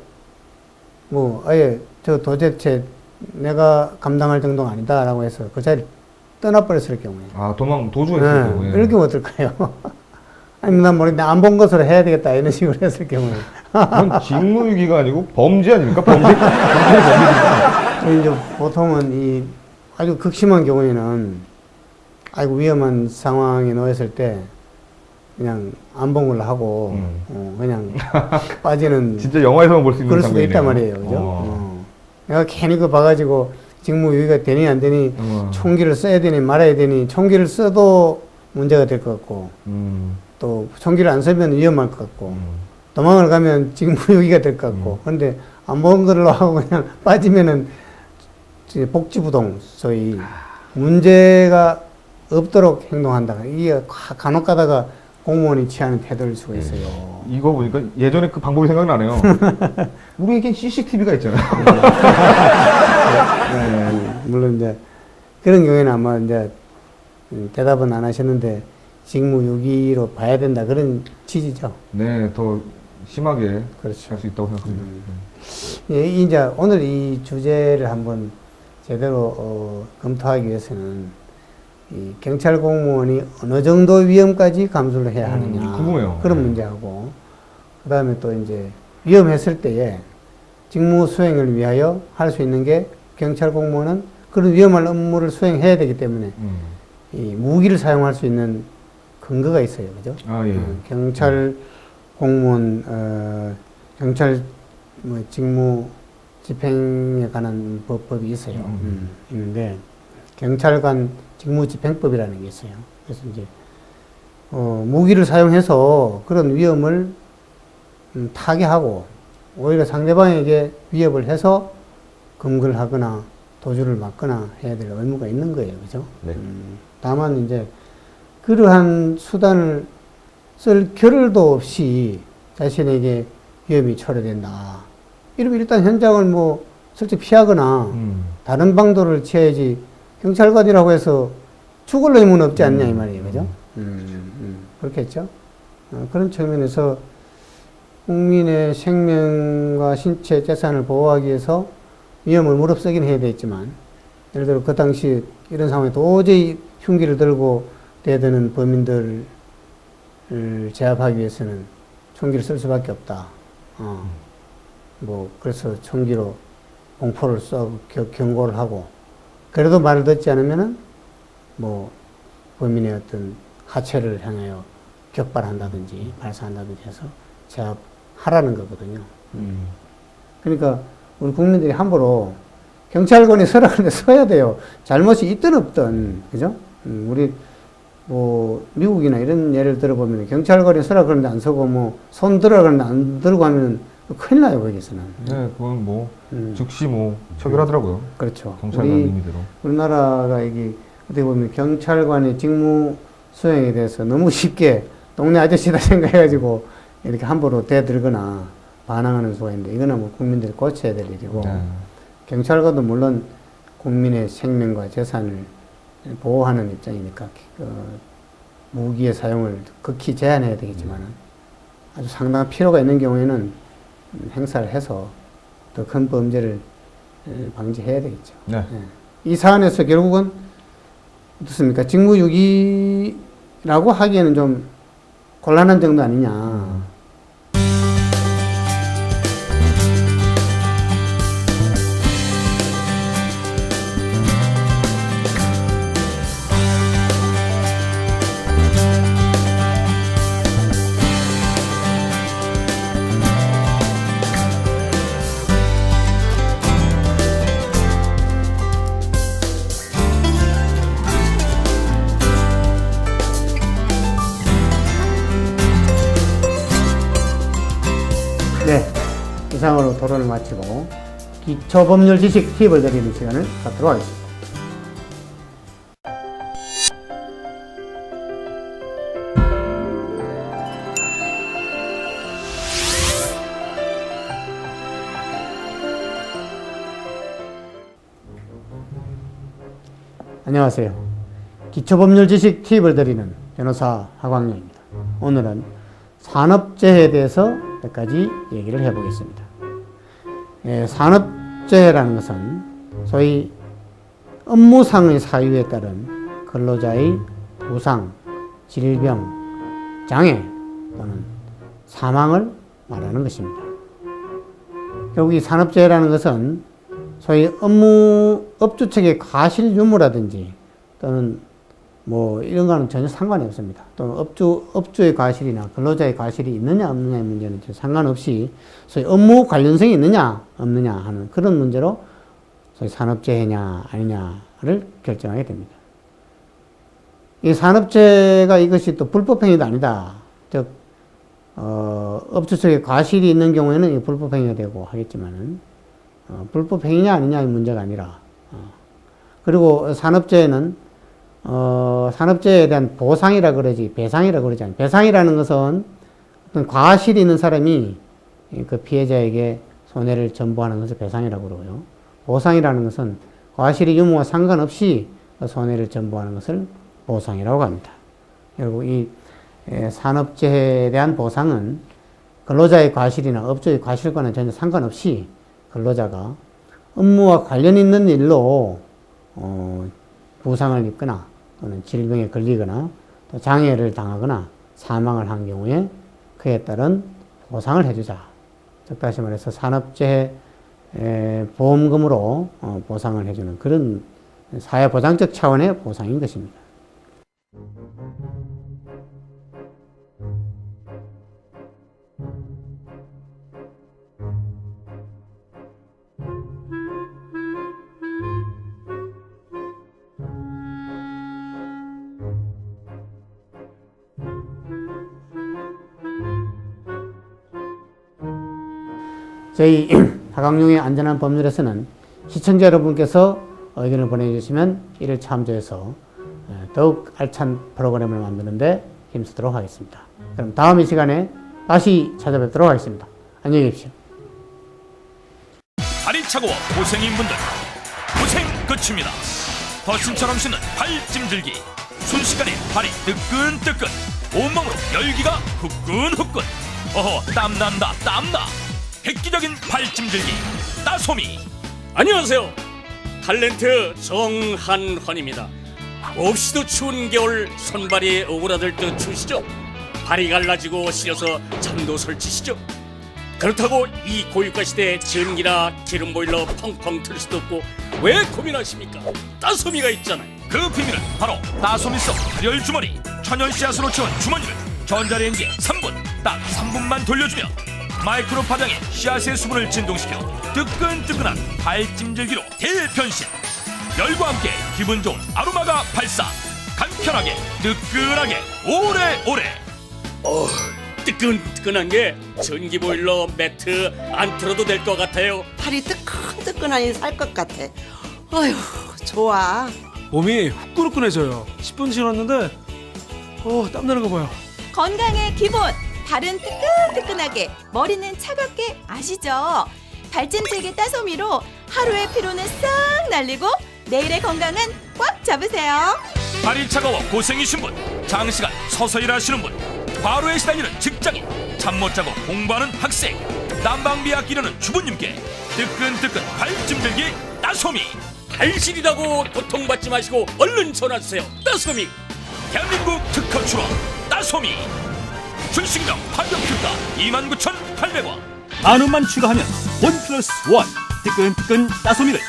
뭐 아예 저 도대체 내가 감당할 정도가 아니다라고 해서 그 자리를 떠나버렸을 경우에. 도주했을 경우에. 이럴 경우 어떨까요? 아니, 난 모르겠는데 안 본 것으로 해야 되겠다 이런 식으로 했을 경우에. 그건 직무유기가 아니고 범죄 아닙니까? 범죄입니다. 이제 보통은 이 아주 극심한 경우에는 아이고 위험한 상황에 놓였을 때 그냥 안 본 걸로 하고 그냥 빠지는 진짜 영화에서만 볼 수 있는 그럴 수도 장면이네요. 있단 말이에요. 그죠? 내가 괜히 그거 봐가지고 직무유기가 되니 안 되니 총기를 써야 되니 말아야 되니 총기를 써도 문제가 될 것 같고 또 총기를 안 쓰면 위험할 것 같고 도망을 가면 직무유기가 될 것 같고 그런데 안 본 걸로 하고 그냥 빠지면은 이제 복지부동 소위 문제가 없도록 행동한다. 이게 간혹 가다가 공무원이 취하는 태도일 수가 있어요. 이거 보니까 예전에 그 방법이 생각나네요. 우리에겐 CCTV가 있잖아요. 물론 이제 그런 경우에는 아마 이제 대답은 안 하셨는데 직무유기로 봐야 된다 그런 취지죠. 네, 더 심하게 그렇죠. 할 수 있다고 생각합니다. 예, 이제 오늘 이 주제를 한번 제대로 검토하기 위해서는 이 경찰 공무원이 어느 정도 위험까지 감수를 해야 하느냐 궁금해요. 그런 문제하고 그 다음에 또 이제 위험했을 때에 직무 수행을 위하여 할 수 있는 게 경찰 공무원은 그런 위험한 업무를 수행해야 되기 때문에 이 무기를 사용할 수 있는 근거가 있어요, 그죠? 아, 예. 경찰 공무원 경찰 뭐 직무 집행에 관한 법이 있어요. 있는데 경찰관 직무집행법이라는 게 있어요. 그래서 이제 무기를 사용해서 그런 위험을 타개하고 오히려 상대방에게 위협을 해서 검거를 하거나 도주를 막거나 해야 될 의무가 있는 거예요, 그죠? 네. 다만 이제 그러한 수단을 쓸 겨를도 없이 자신에게 위험이 초래된다. 이러면 일단 현장을 뭐 슬쩍 피하거나 다른 방도를 취해야지 경찰관이라고 해서 죽을 의무는 없지 않냐 이 말이에요, 그죠? 그렇겠죠? 그런 측면에서 국민의 생명과 신체, 재산을 보호하기 위해서 위험을 무릅쓰긴 해야 되겠지만, 예를 들어 그 당시 이런 상황에 도저히 흉기를 들고 대드는 범인들을 제압하기 위해서는 총기를 쓸 수밖에 없다. 뭐 그래서 총기로 공포를 쏘고 경고를 하고, 그래도 말을 듣지 않으면은 뭐 범인의 어떤 하체를 향하여 격발한다든지 발사한다든지 해서 제압하라는 거거든요. 그러니까 우리 국민들이 함부로 경찰관이 서라는데 서야 돼요. 잘못이 있든 없든, 그죠? 우리 뭐 미국이나 이런 예를 들어보면 경찰관이 서라 그러는데 안 서고 뭐 손 들어 그러는데 안 들고 하면 큰일 나요, 거기서는. 네, 그건 뭐 즉시 뭐 처벌하더라고요. 그렇죠. 경찰관 의미대로. 우리나라가 이게 어떻게 보면 경찰관의 직무 수행에 대해서 너무 쉽게 동네 아저씨다 생각해가지고 이렇게 함부로 대들거나 반항하는 수가 있는데, 이거는 뭐 국민들이 고쳐야 될 일이고, 경찰관도 물론 국민의 생명과 재산을 보호하는 입장이니까 무기의 사용을 극히 제한해야 되겠지만 아주 상당한 필요가 있는 경우에는 행사를 해서 더 큰 범죄를 방지해야 되겠죠. 네. 이 사안에서 결국은 어떻습니까? 직무유기라고 하기에는 좀 곤란한 정도 아니냐. 네, 이상으로 토론을 마치고 기초법률 지식 팁을 드리는 시간을 갖도록 하겠습니다. 안녕하세요. 기초법률 지식 팁을 드리는 변호사 하광룡입니다. 오늘은 산업재해에 대해서 몇 가지 얘기를 해보겠습니다. 산업재해라는 것은 소위 업무상의 사유에 따른 근로자의 부상, 질병, 장애 또는 사망을 말하는 것입니다. 결국 이 산업재해라는 것은 소위 업주 측의 과실 유무라든지 또는 뭐 이런 거는 전혀 상관이 없습니다. 또 업주의 과실이나 근로자의 과실이 있느냐 없느냐의 문제는 상관없이 소위 업무 관련성이 있느냐 없느냐 하는 그런 문제로 소위 산업재해냐 아니냐를 결정하게 됩니다. 이 산업재해가 이것이 또 불법행위도 아니다. 즉 업주 측에 과실이 있는 경우에는 이 불법행위가 되고 하겠지만은 불법행위냐 아니냐의 문제가 아니라 그리고 산업재해는 산업재해에 대한 보상이라 그러지 배상이라 그러지 않아요. 배상이라는 것은 어떤 과실이 있는 사람이 그 피해자에게 손해를 전부하는 것을 배상이라고 그러고요. 보상이라는 것은 과실의 유무와 상관없이 손해를 전부하는 것을 보상이라고 합니다. 결국 이 산업재해에 대한 보상은 근로자의 과실이나 업주의 과실과는 전혀 상관없이 근로자가 업무와 관련 있는 일로 부상을 입거나 또는 질병에 걸리거나 또 장애를 당하거나 사망을 한 경우에 그에 따른 보상을 해주자. 즉 다시 말해서 산업재해 보험금으로 보상을 해주는 그런 사회보장적 차원의 보상인 것입니다. 저희 하강용의 안전한 법률에서는 시청자 여러분께서 의견을 보내주시면 이를 참조해서 더욱 알찬 프로그램을 만드는데 힘쓰도록 하겠습니다. 그럼 다음 이 시간에 다시 찾아뵙도록 하겠습니다. 안녕히 계십시오. 다리 차고와 고생인 분들 고생 끝입니다. 버튼처럼 쉬는 발 찜질기 순식간에 발이 뜨끈뜨끈 온몸으로 열기가 후끈후끈 어허 땀난다 땀나 획기적인 발 찜질기 따소미. 안녕하세요. 탤런트 정한환입니다. 몹시도 추운 겨울 손발이 오그라들 듯 추우시죠? 발이 갈라지고 시려서 잠도 설치시죠? 그렇다고 이 고유가 시대에 전기나 기름 보일러 펑펑 틀 수도 없고 왜 고민하십니까? 따소미가 있잖아요. 그 비밀은 바로 따소미성 발열 주머니. 천연 씨앗으로 채운 주머니를 전자레인지에 3분 딱 3분만 돌려주면 마이크로 파장에 씨앗의 수분을 진동시켜 뜨끈뜨끈한 발찜질기로 대변신. 열과 함께 기분 좋은 아로마가 발사. 간편하게 뜨끈하게 오래오래. 뜨끈뜨끈한 게 전기 보일러 매트 안 틀어도 될 것 같아요. 팔이 뜨끈뜨끈하니 살 것 같아. 어휴, 좋아. 몸이 후끈후끈해져요. 10분 지났는데 땀나는 거 봐요. 건강의 기본, 발은 뜨끈뜨끈하게, 머리는 차갑게 아시죠? 발찜질기 따소미로 하루의 피로는 싹 날리고 내일의 건강은 꽉 잡으세요. 발이 차가워 고생이신 분, 장시간 서서 일하시는 분, 과로에 시달리는 직장인, 잠 못 자고 공부하는 학생, 난방비 아끼려는 주부님께 뜨끈뜨끈 발찜질기 따소미. 발실이라고 고통받지 마시고 얼른 전화주세요. 따소미. 대한민국 특허 출원 따소미. 출시경 파격효과 29,800원. 만 원만 추가하면 원 플러스 원 뜨끈뜨끈 따소미를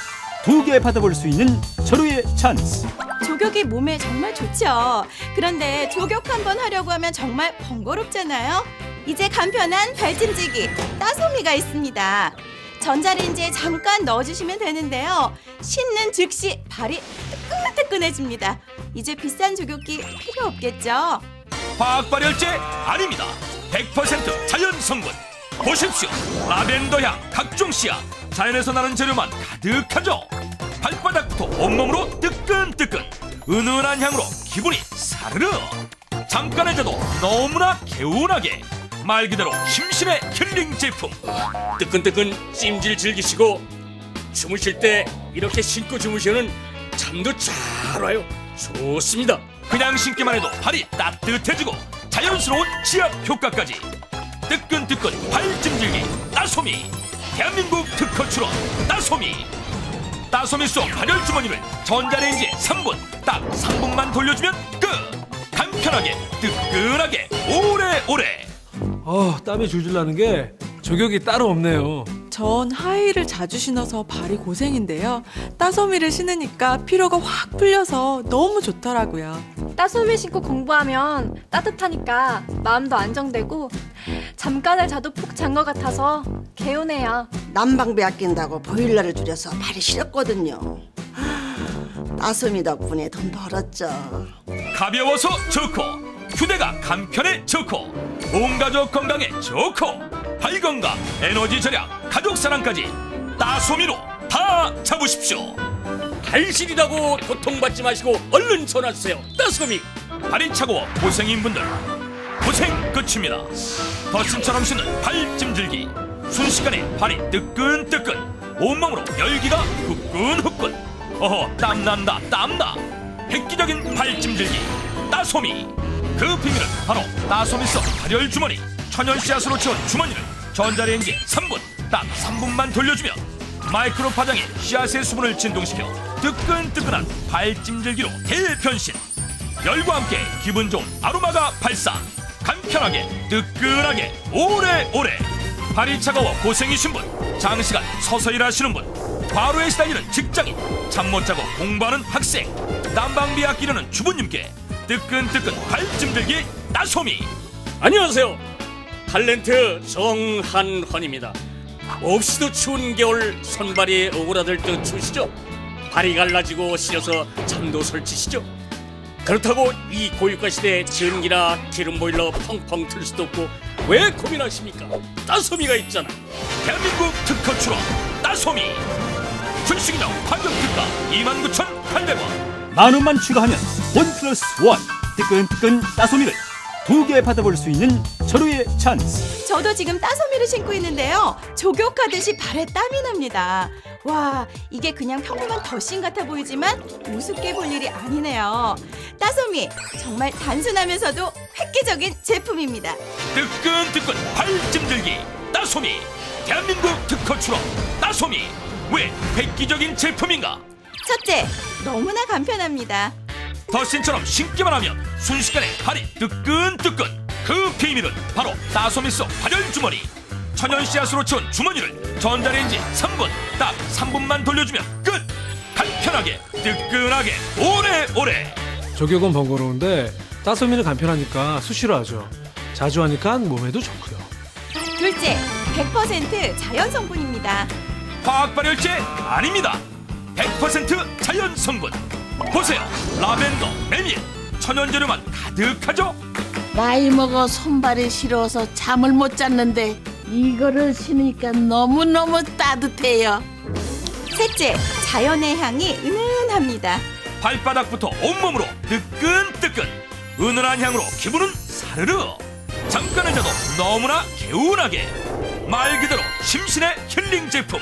2개 받아볼 수 있는 절호의 찬스. 조격이 몸에 정말 좋죠. 그런데 조격 한번 하려고 하면 정말 번거롭잖아요. 이제 간편한 발찜질기 따소미가 있습니다. 전자레인지에 잠깐 넣어주시면 되는데요. 씻는 즉시 발이 뜨끈뜨끈해집니다. 이제 비싼 조격기 필요 없겠죠? 화학 발열제 아닙니다. 100% 자연 성분. 보십시오. 라벤더 향, 각종 씨앗, 자연에서 나는 재료만 가득하죠. 발바닥부터 온몸으로 뜨끈뜨끈, 은은한 향으로 기분이 사르르. 잠깐 해줘도 너무나 개운하게, 말 그대로 심신의 힐링 제품. 뜨끈뜨끈 찜질 즐기시고 주무실 때 이렇게 신고 주무시면 잠도 잘 와요. 좋습니다. 그냥 신기만 해도 발이 따뜻해지고 자연스러운 지압 효과까지. 뜨끈뜨끈 발찜질기 따소미. 대한민국 특허 출원 따소미. 따소미 속 발열 주머니를 전자레인지에 3분 딱 3분만 돌려주면 끝. 간편하게 뜨끈하게 오래오래. 땀이 줄줄 나는 게 조격이 따로 없네요. 전 하이힐을 자주 신어서 발이 고생인데요. 따소미를 신으니까 피로가 확 풀려서 너무 좋더라고요. 따소미 신고 공부하면 따뜻하니까 마음도 안정되고 잠깐을 자도 푹 잔 것 같아서 개운해요. 난방비 아낀다고 보일러를 줄여서 발이 시렸거든요. 따소미 덕분에 돈 벌었죠. 가벼워서 좋고 휴대가 간편해 좋고 온 가족 건강에 좋고 발 건강, 에너지 절약, 가족 사랑까지 따소미로 다 잡으십시오. 발시리다고 고통받지 마시고 얼른 전화주세요. 따소미. 발이 차가워 고생인 분들 고생 끝입니다. 덧신처럼 쉬는 발 찜질기 순식간에 발이 뜨끈뜨끈 온몸으로 열기가 후끈후끈 어허 땀난다 땀나 획기적인 발 찜질기 따소미. 그 비밀은 바로 따소미 속 발열 주머니 천연 씨앗으로 채운 주머니를 전자레인지에 3분 딱 3분만 돌려주면 마이크로 파장에 씨앗의 수분을 진동시켜 뜨끈뜨끈한 발 찜질기로 대변신. 열과 함께 기분 좋은 아로마가 발산. 간편하게 뜨끈하게 오래오래. 발이 차가워 고생이신 분, 장시간 서서 일하시는 분, 과로에 시달리는 직장인, 잠 못 자고 공부하는 학생, 난방비 아끼려는 주부님께 뜨끈뜨끈 발찜들기 따소미. 안녕하세요. 탤런트 정한헌입니다. 몹시도 추운 겨울 손발이 오그라들 듯 추우시죠? 발이 갈라지고 시려서 잠도 설치시죠? 그렇다고 이 고유가 시대에 전기나 기름 보일러 펑펑 틀 수도 없고 왜 고민하십니까? 따소미가 있잖아. 대한민국 특허 출원 따소미. 출시기념 파격 특가 29,800원. 만 원만 추가하면 원 플러스 원 뜨끈뜨끈 따소미를 2개 받아볼 수 있는 절호의 찬스. 저도 지금 따소미를 신고 있는데요. 족욕하듯이 발에 땀이 납니다. 와, 이게 그냥 평범한 덧신 같아 보이지만 우습게 볼 일이 아니네요. 따소미, 정말 단순하면서도 획기적인 제품입니다. 뜨끈뜨끈 발찜들기 따소미. 대한민국 특허 출원 따소미. 왜 획기적인 제품인가? 첫째, 너무나 간편합니다. 덧신처럼 신기만 하면 순식간에 발이 뜨끈뜨끈. 그 비밀은 바로 따소미 속 발열 주머니. 천연 씨앗으로 채운 주머니를 전자레인지 3분 딱 3분만 돌려주면 끝. 간편하게 뜨끈하게 오래오래. 족욕은 번거로운데 따소미는 간편하니까 수시로 하죠. 자주 하니까 몸에도 좋고요. 둘째, 100% 자연 성분입니다. 화학 발열제 아닙니다. 100% 자연 성분. 보세요. 라벤더, 메밀, 천연 재료만 가득하죠. 나이 먹어 손발이 시려서 잠을 못 잤는데 이거를 신으니까 너무너무 따뜻해요. 셋째, 자연의 향이 은은합니다. 발바닥부터 온몸으로 뜨끈뜨끈. 은은한 향으로 기분은 사르르. 잠깐을 자도 너무나 개운하게. 말 그대로 심신의 힐링 제품.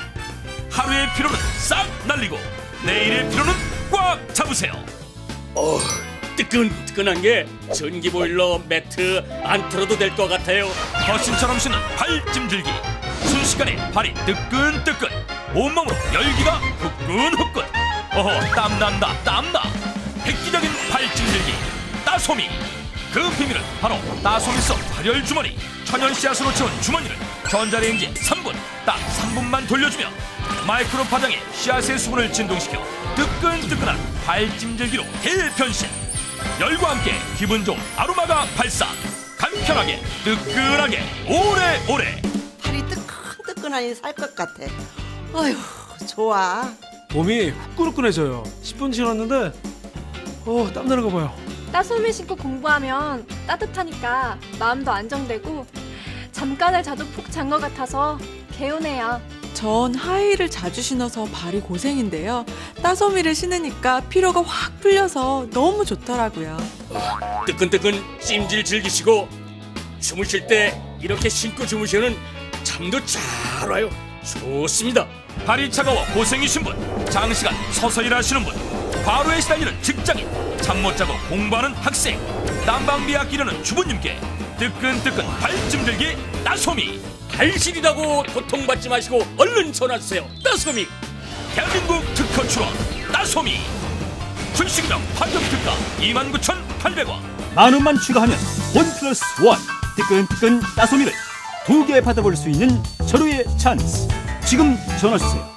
하루의 피로는 싹 날리고 내일의 피로는 꽉 잡으세요. 뜨끈뜨끈한 게 전기 보일러 매트 안 틀어도 될 것 같아요. 거신처럼 쉬는 발찜질기. 순식간에 발이 뜨끈뜨끈. 온몸으로 열기가 후끈후끈. 어허 땀난다 땀나. 획기적인 발찜질기 따소미. 그 비밀은 바로 따소미 속 발열 주머니. 천연 씨앗으로 채운 주머니를 전자레인지에 3분 딱 3분만 돌려주면 마이크로 파장에 씨앗의 수분을 진동시켜 뜨끈뜨끈한 발찜질기로 대변신. 열과 함께 기분 좋은 아로마가 발산. 간편하게 뜨끈하게 오래오래. 발이 뜨끈뜨끈하니 살 것 같아. 어휴, 좋아. 몸이 후끈후끈해져요. 10분 지났는데 땀나는 거 봐요. 따소미 신고 공부하면 따뜻하니까 마음도 안정되고 잠깐을 자도 푹 잔 것 같아서 개운해요. 전 하이힐을 자주 신어서 발이 고생인데요. 따소미를 신으니까 피로가 확 풀려서 너무 좋더라고요. 뜨끈뜨끈 찜질 즐기시고 주무실 때 이렇게 신고 주무시면 잠도 잘 와요. 좋습니다. 발이 차가워 고생이신 분, 장시간 서서 일하시는 분, 과로에 시달리는 직장인, 잠 못 자고 공부하는 학생, 난방비 아끼려는 주부님께 뜨끈뜨끈 발찜들기 따소미. 발시리다고 고통받지 마시고 얼른 전화주세요. 따소미. 대한민국 특허 출원 따소미. 출시기념 파격 특가 29,800원. 만 원만 추가하면 원 플러스 원 뜨끈뜨끈 따소미를 2개 받아볼 수 있는 절호의 찬스. 지금 전화 주세요.